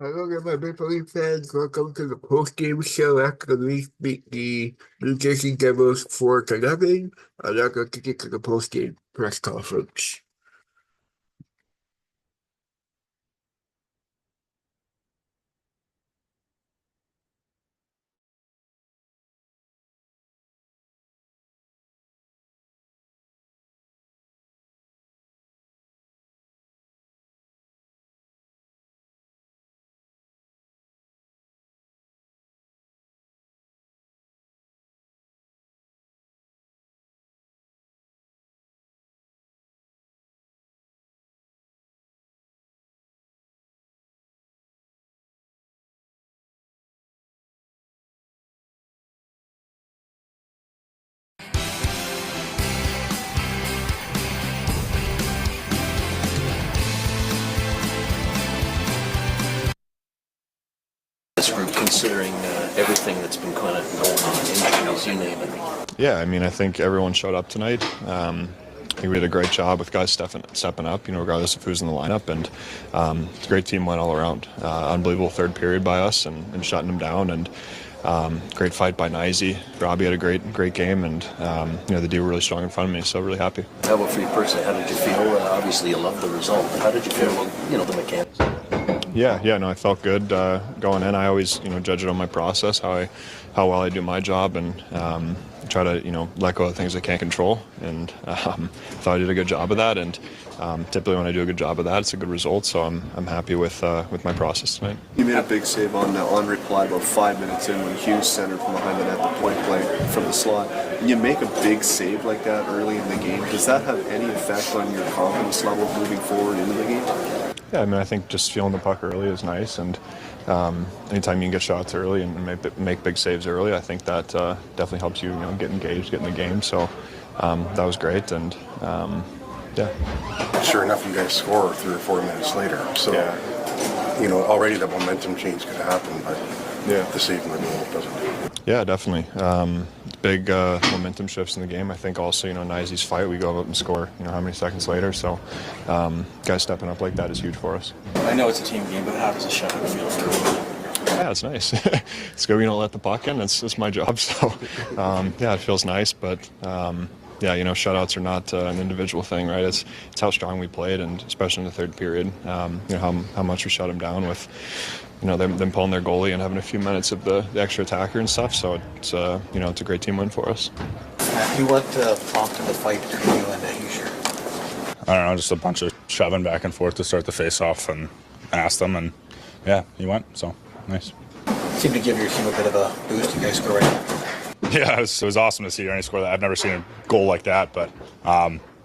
Hello there, my Maple Leaf fans. Welcome to the post-game show after the Leafs beat the New Jersey Devils 4-0. I'm now going to get to the post-game press conference. This group, considering everything that's been kind of going on, injuries, you name it. Yeah, I mean, I think everyone showed up tonight. I think we did a great job with guys stepping up, regardless of who's in the lineup. And it's a great team win all around. Unbelievable third period by us and shutting them down. And great fight by Kniese. Robbie had a great game, and the D were really strong in front of me, so really happy. How about for you personally? How did you feel? Obviously, you loved the result. How did you feel? The mechanics. Yeah, no, I felt good going in. I always, judge it on my process, how well I do my job, and try to, let go of things I can't control. And thought I did a good job of that. And typically, when I do a good job of that, it's a good result. So I'm happy with my process tonight. You made a big save on reply about 5 minutes in when Hughes centered from behind the net, the point play from the slot. When you make a big save like that early in the game, does that have any effect on your confidence level moving forward into the game? Yeah, I mean, I think just feeling the puck early is nice, and anytime you can get shots early and make big saves early, I think that definitely helps you, get engaged, get in the game. So that was great, and yeah. Sure enough, you guys score 3 or 4 minutes later. So, already the momentum change could happen, but the saving the goal doesn't do it. Yeah, definitely. Big momentum shifts in the game. I think also, Kneise's fight, we go up and score, how many seconds later. So guys stepping up like that is huge for us. I know it's a team game, but how does a shutout feel for you? Yeah, it's nice. It's good we don't let the puck in. It's my job. So, it feels nice. But, shutouts are not an individual thing, right? It's how strong we played, and especially in the third period, how much we shut them down with, them pulling their goalie and having a few minutes of the extra attacker and stuff. So it's a great team win for us. Matthew, what prompted the fight between you and Hischier? I don't know, just a bunch of shoving back and forth to start the face-off, and asked them, and he went. So nice. Seemed to give your team a bit of a boost. You guys scored right after. Yeah, it was awesome to see Ernie score that. I've never seen a goal like that, but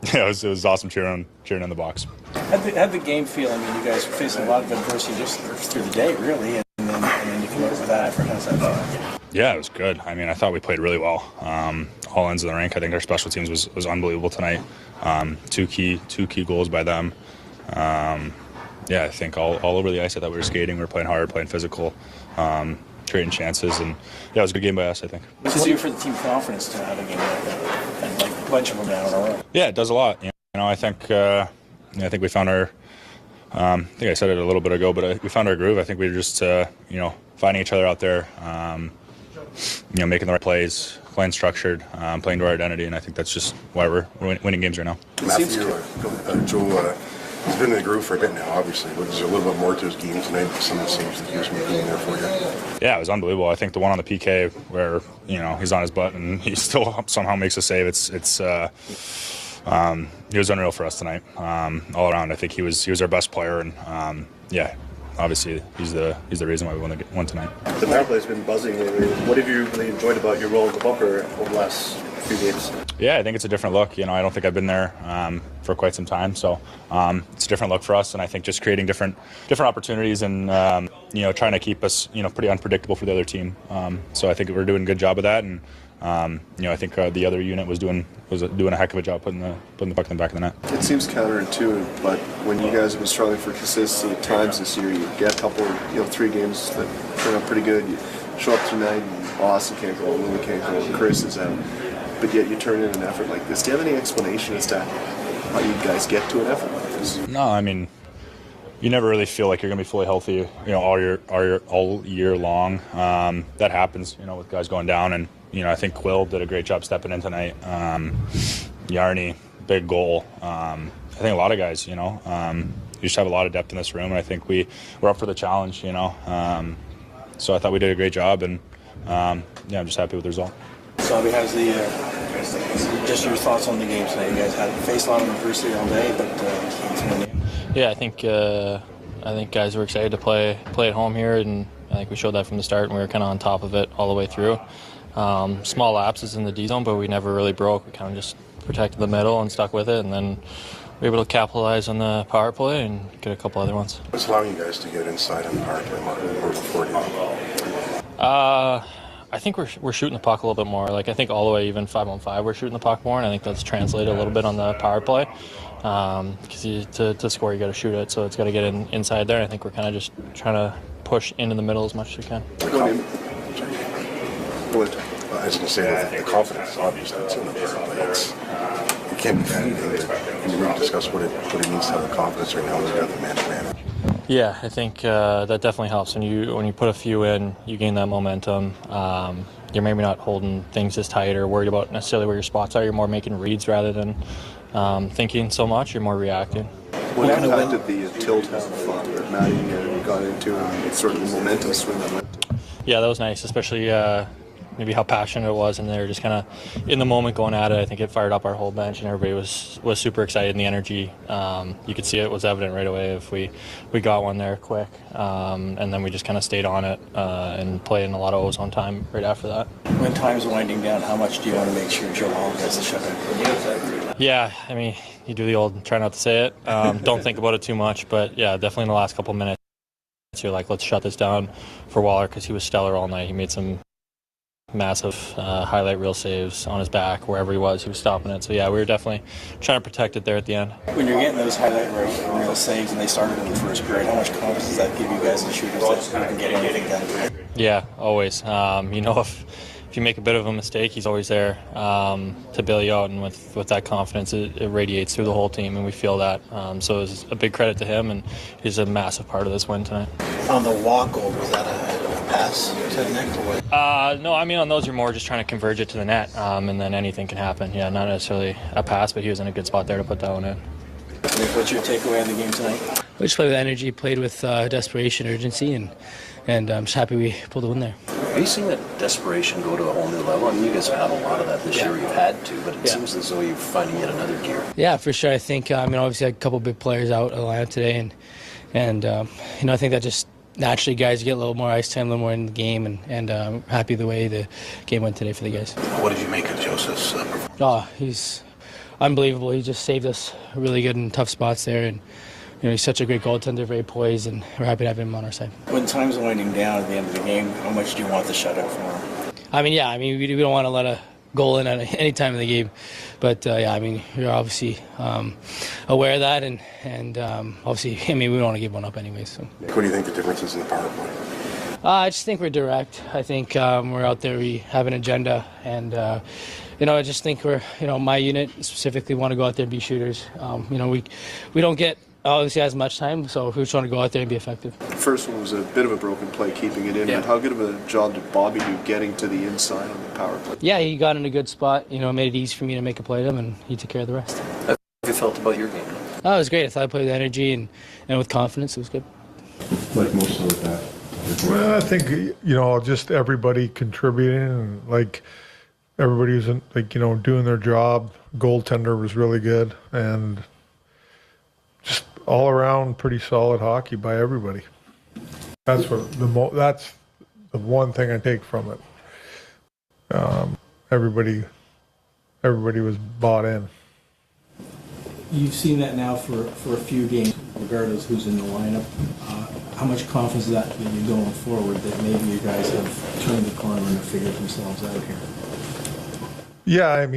it was awesome cheering in the box. How'd the game feel? I mean, you guys were facing a lot of adversity just through the day, really, and then you come up with that effort. How's that feel? Yeah, it was good. I mean, I thought we played really well. All ends of the rink. I think our special teams was unbelievable tonight. Two key goals by them. I think all over the ice, I thought we were skating. We were playing hard, playing physical, creating chances, and it was a good game by us, I think. What does it do for the team confidence to have a game like that and like a bunch of them down in a row? Yeah, it does a lot. I think we found our. I think I said it a little bit ago, but we found our groove. I think we were just finding each other out there, making the right plays, playing structured, playing to our identity, and I think that's just why we're winning games right now. Matthew, Joe, he's been in the groove for a bit now, obviously, but there's a little bit more to his game tonight with some of the saves that he was making in there for you. Yeah, it was unbelievable. I think the one on the PK where, he's on his butt and he still somehow makes a save, he was unreal for us tonight. All around, I think he was our best player, and obviously he's the reason why we won tonight. The power play has been buzzing lately. What have you really enjoyed about your role in the bunker over the last few games? Yeah, I think it's a different look. I don't think I've been there for quite some time, so it's a different look for us, and I think just creating different opportunities and trying to keep us pretty unpredictable for the other team. So I think we're doing a good job of that, and I think the other unit was doing a heck of a job putting the puck in the back of the net. It seems counterintuitive, but when you guys have been struggling for consistency at times this year, you get a couple, 3 games that turn out pretty good. You show up tonight, and Austin can't go, Lily can't go, Chris is out, but yet you turn in an effort like this. Do you have any explanation as to how you guys get to an effort like this? No, I mean, you never really feel like you're going to be fully healthy, you know, all year long. That happens, you know, with guys going down, and you know, I think Quill did a great job stepping in tonight. Yarny, big goal. I think a lot of guys, you know, you just have a lot of depth in this room, and I think we're up for the challenge, you know. So I thought we did a great job, and yeah, I'm just happy with the result. Bobby, how's just your thoughts on the game tonight? You guys had faced a lot of adversity all day, but yeah, I think guys were excited to play at home here, and I think we showed that from the start, and we were kind of on top of it all the way through. Small lapses in the D zone, but we never really broke. We kind of just protected the middle and stuck with it, and then we were able to capitalize on the power play and get a couple other ones. What's allowing you guys to get inside on the power play more before you? I think we're shooting the puck a little bit more. Like, I think all the way even 5-on-5 we're shooting the puck more, and I think that's translated a little bit on the power play. Because to score you got to shoot it, so it's got to get inside there. I think we're kind of just trying to push into the middle as much as we can. I was going to say that the confidence is obvious that's in the power play. You can't be anything. Can you really discuss what it means to have the confidence right now when you got the man-to-man? Yeah, I think that definitely helps. When you put a few in, you gain that momentum. You're maybe not holding things as tight or worried about necessarily where your spots are. You're more making reads rather than thinking so much. You're more reacting. What impact did the tilt have that Matty got into, and sort of the momentum swing that led to? Yeah, that was nice, especially maybe how passionate it was, and they were just kind of in the moment going at it. I think it fired up our whole bench, and everybody was super excited, and the energy, you could see it was evident right away if we got one there quick, and then we just kind of stayed on it and played in a lot of O's on time right after that. when time's winding down, how much do you want to make sure Joe Hall gets the shutout? Yeah, I mean, you do the old try not to say it. Don't think about it too much, but yeah, definitely in the last couple minutes, you're like, let's shut this down for Waller because he was stellar all night. He made some massive highlight reel saves on his back wherever he was stopping it. So yeah, we were definitely trying to protect it there at the end. When you're getting those highlight reel saves and they started in the first period, how much confidence does that give you guys as shooters that you can get anything done? Yeah, always. You know, if you make a bit of a mistake, he's always there to bail you out, and with that confidence, it radiates through the whole team, and we feel that. So it's a big credit to him, and he's a massive part of this win tonight. On the walk over, was that a pass to the net or what? No, I mean, on those, you're more just trying to converge it to the net, and then anything can happen. Yeah, not necessarily a pass, but he was in a good spot there to put that one in. Nick, what's your takeaway on the game tonight? We just played with energy, played with desperation, urgency, and I'm just happy we pulled a win there. Are you seeing that desperation go to a whole new level? I mean, you guys have had a lot of that this year. You've had to, but it seems as though you're finding yet another gear. Yeah, for sure. I think, obviously I had a couple big players out of the lineup today, and I think that just naturally guys get a little more ice time, a little more in the game, and I'm happy the way the game went today for the guys. What did you make of Joseph's performance? Oh, he's unbelievable. He just saved us really good in tough spots there, and he's such a great goaltender, very poised, and we're happy to have him on our side. When time's winding down at the end of the game, how much do you want the shutout for? We don't want to let a goal in at any time in the game, but you're obviously aware of that, and obviously, we don't want to give one up anyway. So, What do you think the difference is in the power play? I just think we're direct. I think we're out there. We have an agenda, and I just think we're, my unit specifically want to go out there and be shooters. We don't get obviously as much time, so we're trying to go out there and be effective. The first one was a bit of a broken play, keeping it in, but how good of a job did Bobby do getting to the inside on the power play? Yeah, he got in a good spot, made it easy for me to make a play to him, and he took care of the rest. How have you felt about your game? Oh, it was great. I thought I played with energy and with confidence. It was good. Like most of that. Well, I think, just everybody contributing, and everybody was doing their job. Goaltender was really good, and just all around pretty solid hockey by everybody. That's that's the one thing I take from it. Everybody was bought in. You've seen that now for a few games, regardless who's in the lineup. How much confidence is that in you going forward that maybe you guys have turned the corner and figured themselves out here? Yeah,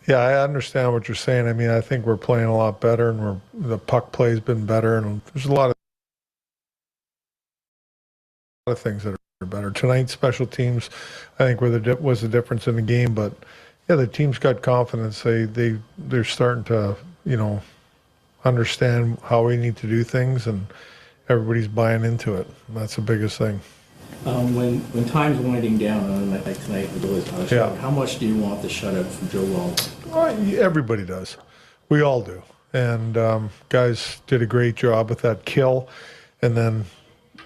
yeah, I understand what you're saying. I think we're playing a lot better, and the puck play's been better, and there's a lot of things that are better. Tonight's special teams, I think, was the difference in the game, but yeah, the team's got confidence. They're starting to understand how we need to do things, and everybody's buying into it. That's the biggest thing. When time's winding down on a night like tonight with those house, how much do you want the shutout from Joe Wald? Well, everybody does. We all do. And guys did a great job with that kill. And then,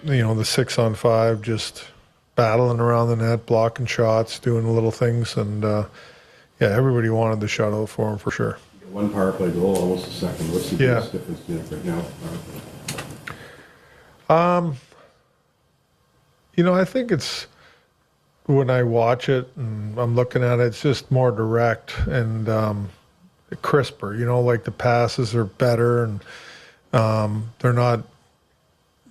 the 6-on-5, just battling around the net, blocking shots, doing little things. And, everybody wanted the shutout for him for sure. One power play goal, almost a second. What's the biggest difference in it right now? I think it's when I watch it and I'm looking at it, it's just more direct and crisper. Like the passes are better, and they're not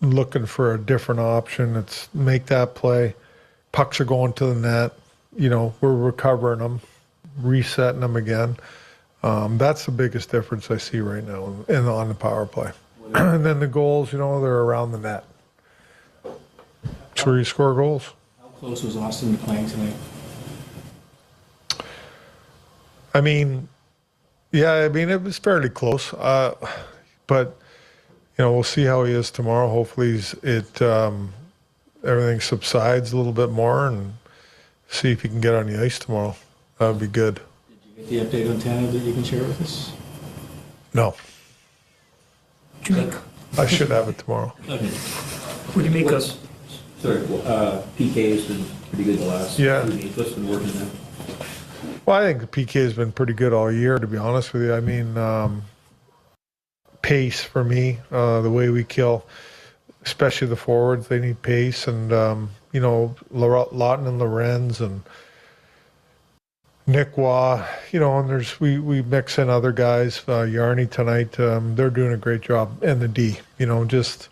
looking for a different option. It's make that play. Pucks are going to the net. We're recovering them, resetting them again. That's the biggest difference I see right now on the power play. And then the goals, they're around the net. That's where you score goals. How close was Austin to playing tonight? It was fairly close. But, we'll see how he is tomorrow. Hopefully everything subsides a little bit more, and see if he can get on the ice tomorrow. That would be good. Did you get the update on Tanner that you can share with us? No. What do you make? I should have it tomorrow. Okay. What do you make of? Sorry, PK has been pretty good the last 2 games. What's been working now? Well, I think the PK has been pretty good all year, to be honest with you. Pace for me, the way we kill, especially the forwards, they need pace. And, Lawton and Lorenz and Nick Waugh, and we mix in other guys. Yarny tonight, they're doing a great job. And the D, just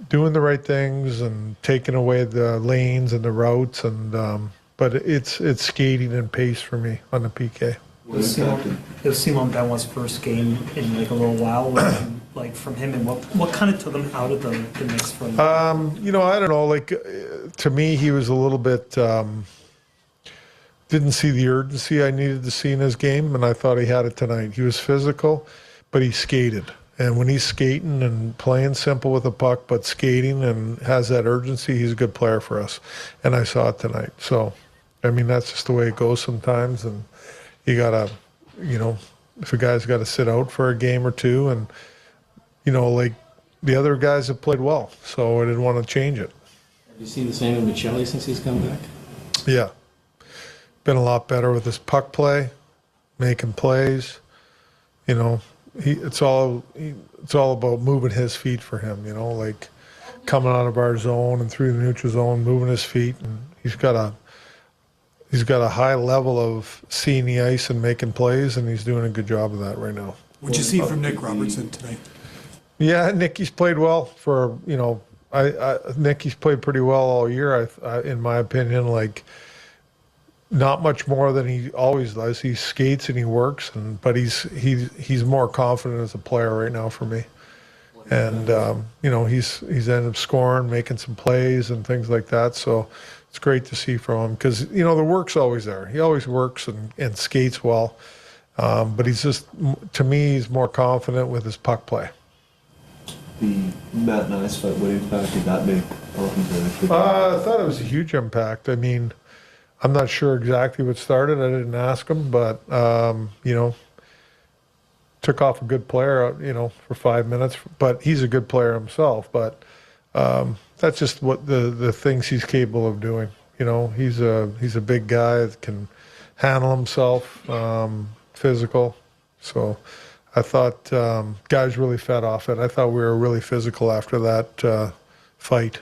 doing the right things and taking away the lanes and the routes. And but it's skating and pace for me on the PK. It was Simon Benoit's first game in like a little while. Like from him, and what kind of took him out of the mix from? I don't know. Like to me, he was a little bit. Didn't see the urgency I needed to see in his game, and I thought he had it tonight. He was physical, but he skated. And when he's skating and playing simple with a puck, but skating and has that urgency, he's a good player for us. And I saw it tonight. So, that's just the way it goes sometimes. And you got to, if a guy's got to sit out for a game or two, and, like the other guys have played well. So I didn't want to change it. Have you seen the same in Michelli since he's come back? Yeah. Been a lot better with his puck play, making plays. It's all about moving his feet for him. Like coming out of our zone and through the neutral zone, moving his feet, and he's got a high level of seeing the ice and making plays, and he's doing a good job of that right now. What'd you see from Nick Robertson tonight? Yeah, Nicky's played well for Nicky's played pretty well all year. In my opinion, like. Not much more than he always does. He skates and he works, but he's more confident as a player right now for me. And he's ended up scoring, making some plays and things like that. So it's great to see from him because the work's always there. He always works and skates well, but he's just, to me, he's more confident with his puck play. The Matt Nice fight, what impact did that make? I thought it was a huge impact. I'm not sure exactly what started. I didn't ask him, but, took off a good player, for 5 minutes. But he's a good player himself. But that's just what the things he's capable of doing. He's a big guy that can handle himself, physical. So I thought guys really fed off it. I thought we were really physical after that fight.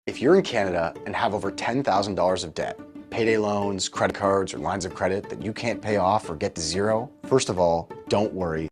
If you're in Canada and have over $10,000 of debt, payday loans, credit cards, or lines of credit that you can't pay off or get to zero, first of all, don't worry.